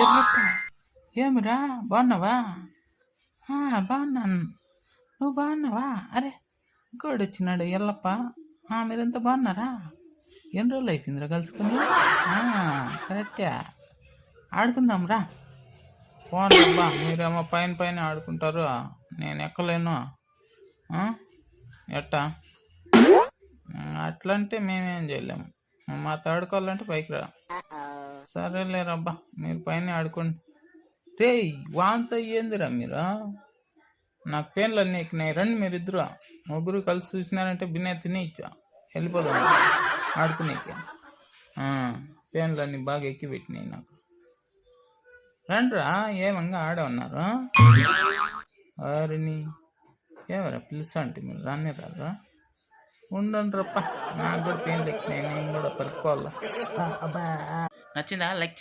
ఎర్రప్ప ఏమిరా బాగున్నావా? బాగున్నాను. నువ్వు బాగున్నావా? అరే ఇంకోడు వచ్చినాడు ఎల్లప్ప. మీరంతా బాగున్నారా? ఎన్ని రోజులు అయిపోయిందిరా కలుసుకుని? కరెక్టే, ఆడుకుందాం రా. పోనబ్బా, మీరేమో పైన పైన ఆడుకుంటారు, నేను ఎక్కలేను. ఎట్టా అట్లంటే మేమేం చేయలేము. మాతో ఆడుకోవాలంటే పైకి రా. సరేలేరబ్బా, మీరు పైన ఆడుకోండి. రే వాంతో ఏందిరా మీరు? నాకు పేన్లు అన్నీ ఎక్కినాయి. రండి మీరిద్దరు ముగ్గురు కలిసి చూసినారంటే బిన్నే తినేయచ్చా, వెళ్ళిపోదాం ఆడుకునేకి. పేన్లు అన్నీ బాగా ఎక్కి పెట్టినాయి నాకు. రండిరా, ఏమంగా ఆడే ఉన్నారు. వారిని ఏమరా పిలుస్తా అంటే మీరు రానే రారా? ఉండండి రప్ప, నాకు కూడా పెయిన్ ఎక్కినాయి, నేను కూడా పరుకోవాలా. నచ్చిందా? లైక్